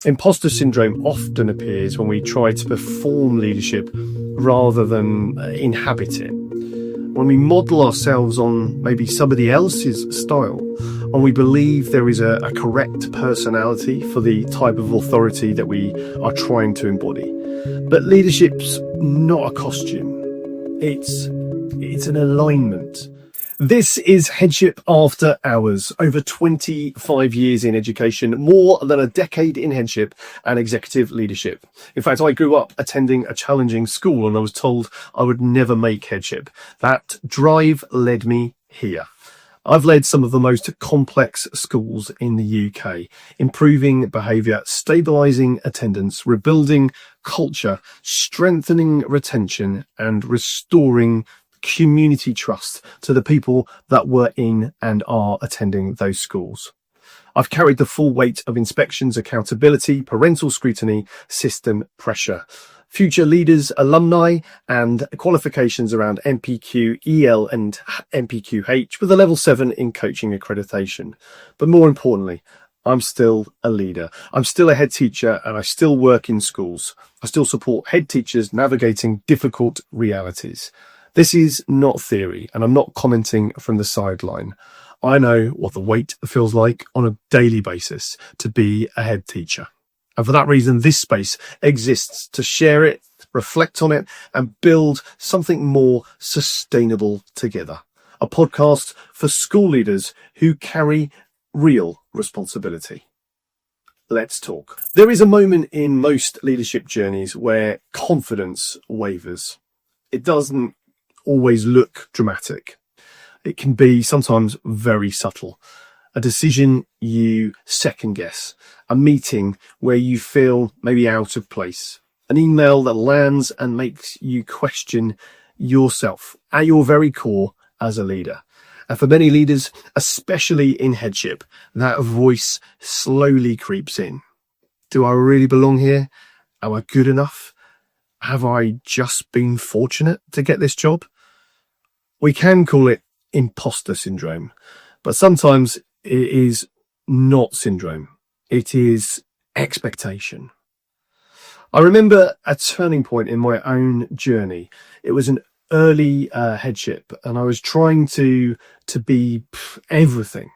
Imposter syndrome often appears when we try to perform leadership rather than inhabit it. When we model ourselves on maybe somebody else's style, and we believe there is a correct personality for the type of authority that we are trying to embody. But leadership's not a costume. It's an alignment. This is Headship After Hours. Over 25 years in education, more than a decade in headship and executive leadership. In fact, I grew up attending a challenging school and I was told I would never make headship. That drive led me here. I've led some of the most complex schools in the UK, improving behaviour, stabilising attendance, rebuilding culture, strengthening retention and restoring community trust to the people that were in and are attending those schools. I've carried the full weight of inspections, accountability, parental scrutiny, system pressure, future leaders, alumni, and qualifications around MPQ, EL, and MPQH with a level 7 in coaching accreditation. But more importantly, I'm still a leader. I'm still a head teacher and I still work in schools. I still support head teachers navigating difficult realities. This is not theory, and I'm not commenting from the sideline. I know what the weight feels like on a daily basis to be a head teacher. And for that reason, this space exists to share it, reflect on it, and build something more sustainable together. A podcast for school leaders who carry real responsibility. Let's talk. There is a moment in most leadership journeys where confidence wavers. It doesn't always look dramatic. It can be sometimes very subtle. A decision you second guess, a meeting where you feel maybe out of place, an email that lands and makes you question yourself at your very core as a leader. And for many leaders, especially in headship, that voice slowly creeps in. Do I really belong here? Am I good enough? Have I just been fortunate to get this job? We can call it imposter syndrome, but sometimes it is not syndrome. It is expectation. I remember a turning point in my own journey. It was an early headship and I was trying to be everything.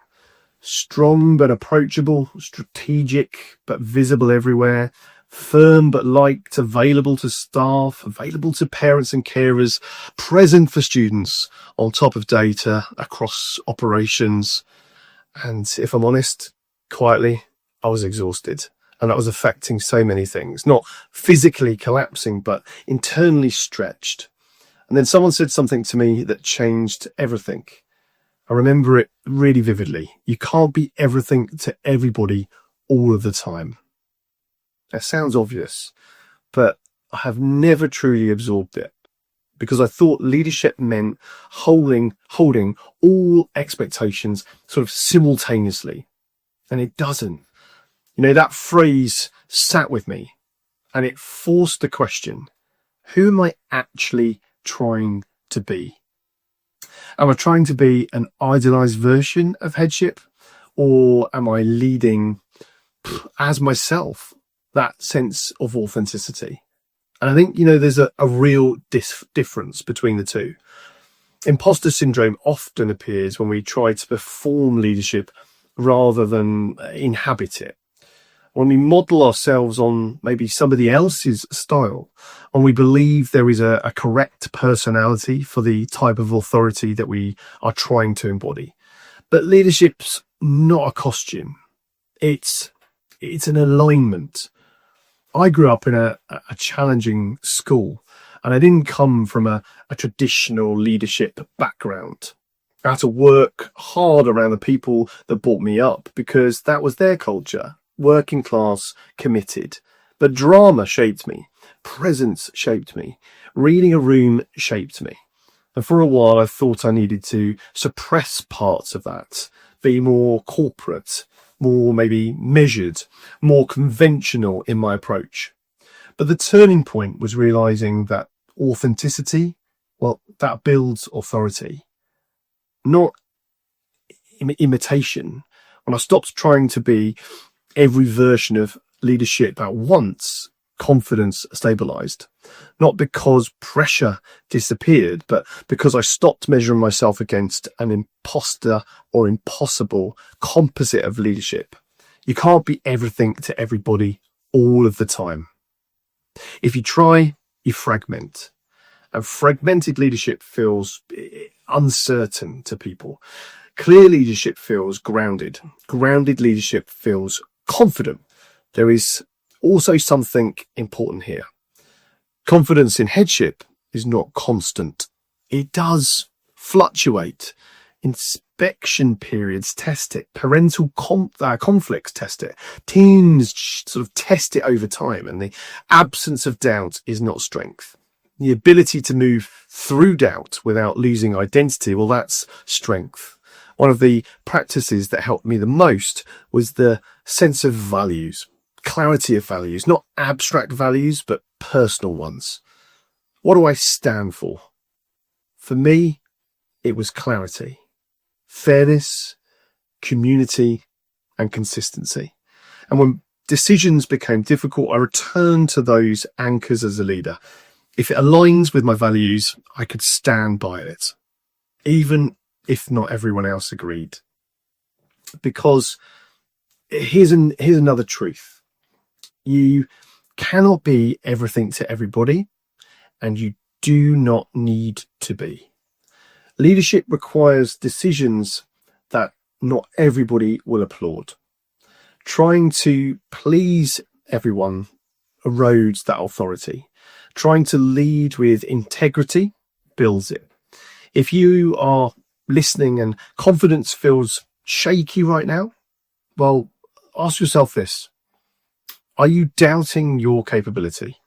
Strong but approachable, strategic but visible everywhere, firm but liked, available to staff, available to parents and carers, present for students, on top of data, across operations. And if I'm honest, quietly, I was exhausted. And that was affecting so many things, not physically collapsing, but internally stretched. And then someone said something to me that changed everything. I remember it really vividly. You can't be everything to everybody all of the time. It sounds obvious, but I have never truly absorbed it because I thought leadership meant holding all expectations sort of simultaneously. And it doesn't. You know, that phrase sat with me and it forced the question, who am I actually trying to be? Am I trying to be an idealized version of headship, or am I leading as myself? That sense of authenticity. And I think, there's a real difference between the two. Imposter syndrome often appears when we try to perform leadership rather than inhabit it. When we model ourselves on maybe somebody else's style, and we believe there is a correct personality for the type of authority that we are trying to embody. But leadership's not a costume. It's an alignment. I grew up in a challenging school and I didn't come from a traditional leadership background. I had to work hard around the people that brought me up because that was their culture, working class, committed. But drama shaped me, presence shaped me, reading a room shaped me. And for a while I thought I needed to suppress parts of that, be more corporate, more maybe measured, more conventional in my approach. But the turning point was realizing that authenticity, well, that builds authority, not imitation. When I stopped trying to be every version of leadership at once, confidence stabilized. Not because pressure disappeared, but because I stopped measuring myself against an imposter or impossible composite of leadership. You can't be everything to everybody all of the time. If you try, you fragment. And fragmented leadership feels uncertain to people. Clear leadership feels grounded. Grounded leadership feels confident. There is also something important here. Confidence in headship is not constant. It does fluctuate. Inspection periods test it. Parental conflicts test it. Teams sort of test it over time. And the absence of doubt is not strength. The ability to move through doubt without losing identity, well, that's strength. One of the practices that helped me the most was the sense of values, clarity of values, not abstract values, but personal ones. What do I stand for? For me, it was clarity, fairness, community, and consistency. And when decisions became difficult, I returned to those anchors as a leader. If it aligns with my values, I could stand by it, even if not everyone else agreed. Because here's another truth. You cannot be everything to everybody, and you do not need to be. Leadership requires decisions that not everybody will applaud. Trying to please everyone erodes that authority. Trying to lead with integrity builds it. If you are listening and confidence feels shaky right now, well, ask yourself this. Are you doubting your capability?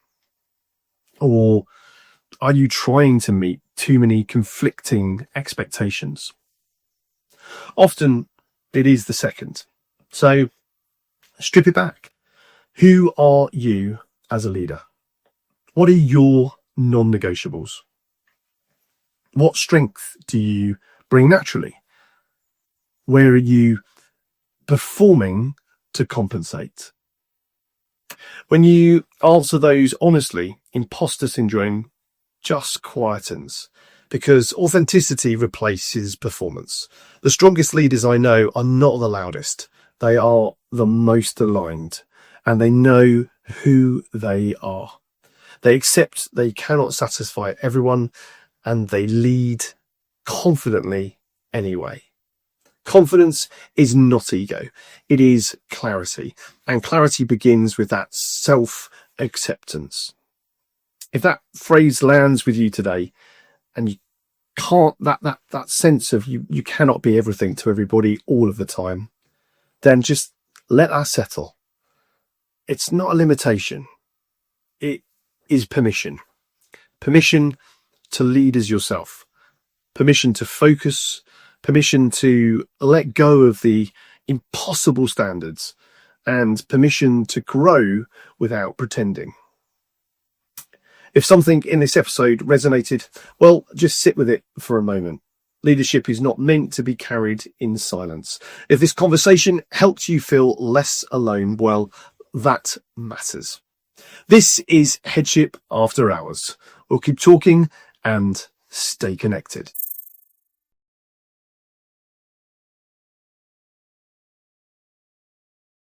Or are you trying to meet too many conflicting expectations? Often it is the second. So strip it back. Who are you as a leader? What are your non-negotiables? What strength do you bring naturally? Where are you performing to compensate? When you answer those honestly, imposter syndrome just quietens, because authenticity replaces performance. The strongest leaders I know are not the loudest. They are the most aligned, and they know who they are. They accept they cannot satisfy everyone, and they lead confidently anyway. Confidence is not ego. It is clarity. And clarity begins with that self-acceptance. If that phrase lands with you today, and you can't, that sense of you cannot be everything to everybody all of the time, then just let that settle. It's not a limitation. It is permission. Permission to lead as yourself. Permission to focus. Permission to let go of the impossible standards. And permission to grow without pretending. If something in this episode resonated, well, just sit with it for a moment. Leadership is not meant to be carried in silence. If this conversation helped you feel less alone, well, that matters. This is Headship After Hours. We'll keep talking and stay connected.